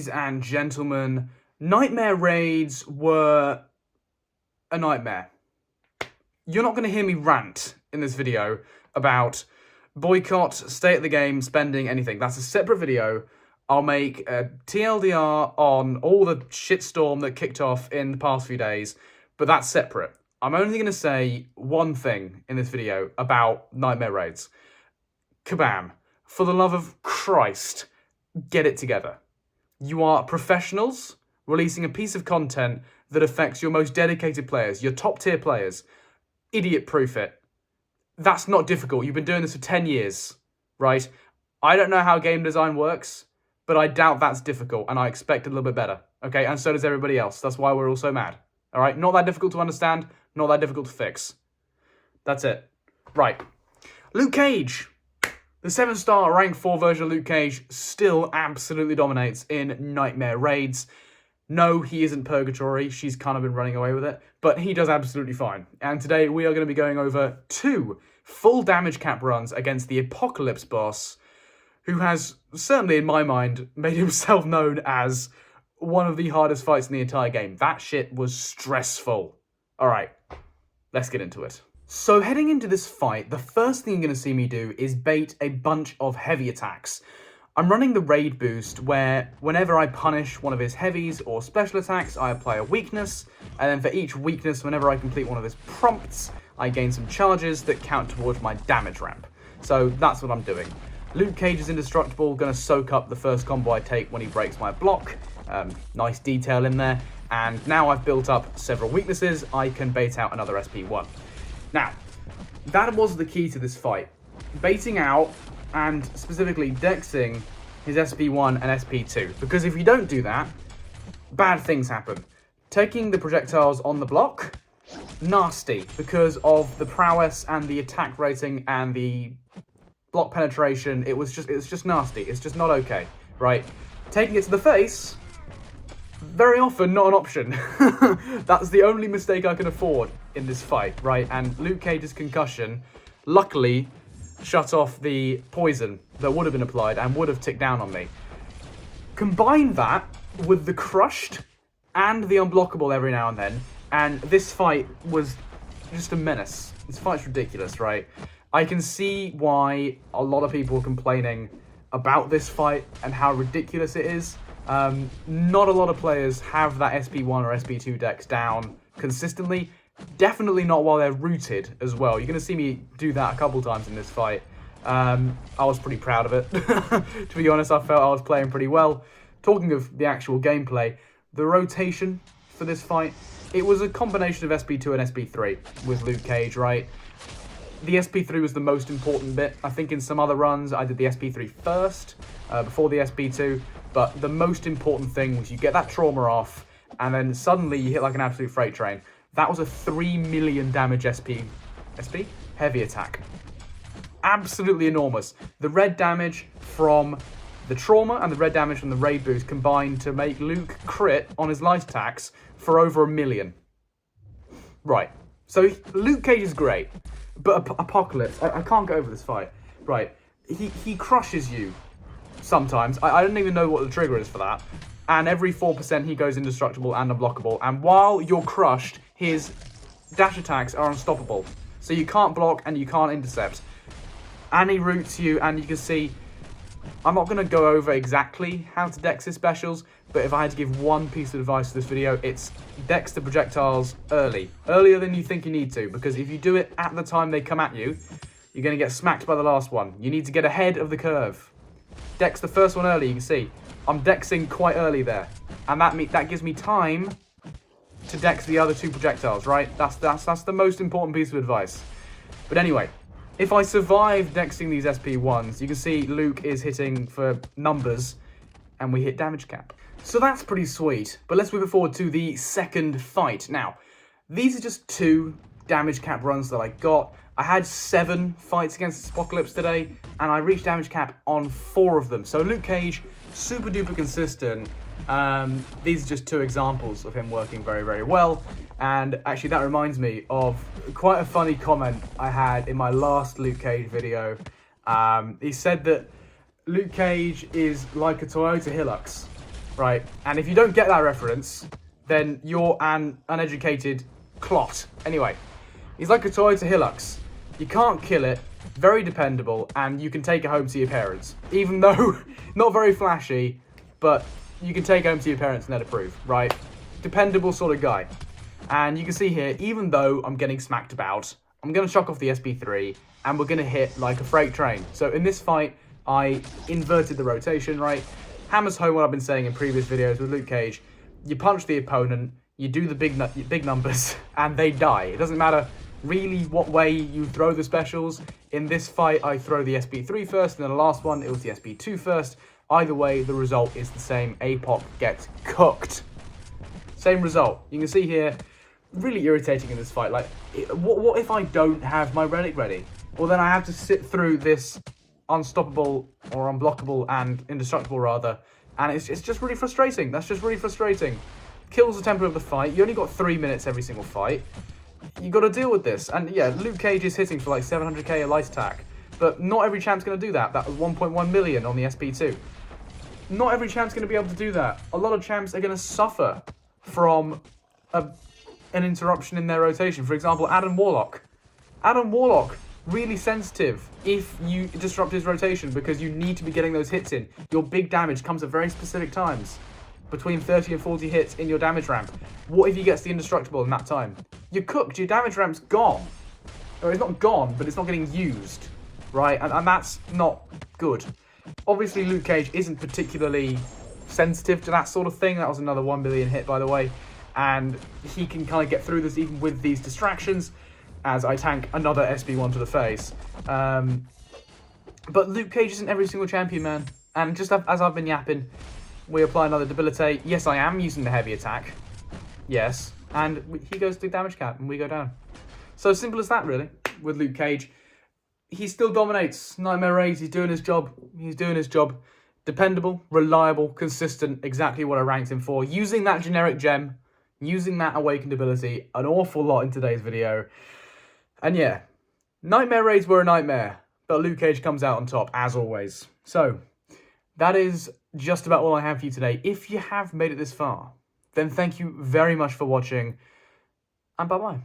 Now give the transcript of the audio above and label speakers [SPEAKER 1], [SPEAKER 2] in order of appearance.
[SPEAKER 1] and gentlemen, nightmare raids were a nightmare. You're not going to hear me rant in this video about boycott, stay at the game, spending, anything. That's a separate video. I'll make a TLDR on all the shitstorm that kicked off in the past few days, but that's separate. I'm only going to say one thing in this video about nightmare raids. Kabam. For the love of Christ, get it together. You are professionals releasing a piece of content that affects your most dedicated players, your top tier players. Idiot-proof it. That's not difficult. You've been doing this for 10 years, right? I don't know how game design works, but I doubt that's difficult, and I expect a little bit better, okay? And so does everybody else. That's why we're all so mad, all right? Not that difficult to understand, not that difficult to fix. That's it. Right. Luke Cage. The 7-star rank 4 version of Luke Cage still absolutely dominates in nightmare raids. No, he isn't Purgatory. She's kind of been running away with it, but he does absolutely fine. And today we are going to be going over 2 full damage cap runs against the Apocalypse boss, who has, certainly in my mind, made himself known as one of the hardest fights in the entire game. That shit was stressful. All right, let's get into it. So heading into this fight, the first thing you're going to see me do is bait a bunch of heavy attacks. I'm running the raid boost where whenever I punish one of his heavies or special attacks, I apply a weakness, and then for each weakness, whenever I complete one of his prompts, I gain some charges that count towards my damage ramp. So that's what I'm doing. Luke Cage is indestructible, going to soak up the first combo I take when he breaks my block. Nice detail in there. And now I've built up several weaknesses, I can bait out another SP1. Now, that was the key to this fight. Baiting out and specifically dexing his SP1 and SP2. Because if you don't do that, bad things happen. Taking the projectiles on the block, nasty. Because of the prowess and the attack rating and the block penetration, it's just nasty. It's just not okay, right? Taking it to the face, very often not an option. That's the only mistake I can afford in this fight, right? And Luke Cage's concussion, luckily, shut off the poison that would have been applied and would have ticked down on me. Combine that with the crushed and the unblockable every now and then, and this fight was just a menace. This fight's ridiculous, right? I can see why a lot of people are complaining about this fight and how ridiculous it is. Not a lot of players have that SP1 or SP2 dex down consistently. Definitely not while they're rooted as well. You're going to see me do that a couple times in this fight. I was pretty proud of it. To be honest, I felt I was playing pretty well. Talking of the actual gameplay, the rotation for this fight, it was a combination of SP2 and SP3 with Luke Cage, right? The SP3 was the most important bit. I think in some other runs, I did the SP3 first, before the SP2. But the most important thing was you get that trauma off, and then suddenly you hit like an absolute freight train. That was a 3 million damage SP heavy attack. Absolutely enormous. The red damage from the trauma and the red damage from the raid boost combined to make Luke crit on his light attacks for over 1 million. Right. So Luke Cage is great, but Apocalypse, I can't get over this fight. Right. He crushes you sometimes. I don't even know what the trigger is for that. And every 4% he goes indestructible and unblockable. And while you're crushed, his dash attacks are unstoppable. So you can't block and you can't intercept. And he roots you, and you can see, I'm not going to go over exactly how to dex his specials, but if I had to give one piece of advice to this video, it's dex the projectiles early. Earlier than you think you need to, because if you do it at the time they come at you, you're going to get smacked by the last one. You need to get ahead of the curve. Dex the first one early, you can see. I'm dexing quite early there. And that gives me time to dex the other 2 projectiles, right? That's the most important piece of advice. But anyway, if I survive dexing these SP1s, you can see Luke is hitting for numbers, and we hit damage cap. So that's pretty sweet. But let's move it forward to the second fight. Now, these are just 2 damage cap runs that I got. I had 7 fights against Apocalypse today, and I reached damage cap on 4 of them. So Luke Cage, super duper consistent. These are just 2 examples of him working very, very well. And actually that reminds me of quite a funny comment I had in my last Luke Cage video. He said that Luke Cage is like a Toyota Hilux. right? And if you don't get that reference, then you're an uneducated clot. Anyway, he's like a toy to Hilux. You can't kill it, very dependable, and you can take it home to your parents. Even though, not very flashy, but you can take it home to your parents and they'll approve, right? Dependable sort of guy. And you can see here, even though I'm getting smacked about, I'm going to chuck off the SP3, and we're going to hit like a freight train. So in this fight, I inverted the rotation, right? Hammers home what I've been saying in previous videos with Luke Cage. You punch the opponent, you do the big numbers, and they die. It doesn't matter really what way you throw the specials. In this fight, I throw the SP3 first, and then the last one, it was the SP2 first. Either way, the result is the same. APOC gets cooked. Same result. You can see here, really irritating in this fight. Like, what if I don't have my relic ready? Well, then I have to sit through this unstoppable or unblockable and indestructible rather, and it's just really frustrating. That's just really frustrating. Kills the tempo of the fight. You only got 3 minutes every single fight. You got to deal with this. And yeah, Luke Cage is hitting for like 700k a light attack, but not every champ's going to do that. That was 1.1 million on the SP2. Not every champ's going to be able to do that. A lot of champs are going to suffer from an interruption in their rotation. For example, Adam Warlock. Adam Warlock, really sensitive if you disrupt his rotation because you need to be getting those hits in. Your big damage comes at very specific times, between 30 and 40 hits in your damage ramp. What if he gets the indestructible in that time? You're cooked. Your damage ramp's gone. Or it's not gone, but it's not getting used, right? And that's not good. Obviously, Luke Cage isn't particularly sensitive to that sort of thing. That was another 1 billion hit, by the way. And he can kind of get through this even with these distractions, as I tank another SB1 to the face. But Luke Cage isn't every single champion, man. And just as I've been yapping, we apply another debilitate. Yes, I am using the heavy attack. Yes. And he goes to damage cap and we go down. So simple as that, really, with Luke Cage. He still dominates Nightmare Raids. He's doing his job. He's doing his job. Dependable, reliable, consistent, exactly what I ranked him for. Using that generic gem, using that awakened ability an awful lot in today's video. And yeah, Nightmare Raids were a nightmare, but Luke Cage comes out on top, as always. So, that is just about all I have for you today. If you have made it this far, then thank you very much for watching, and bye-bye.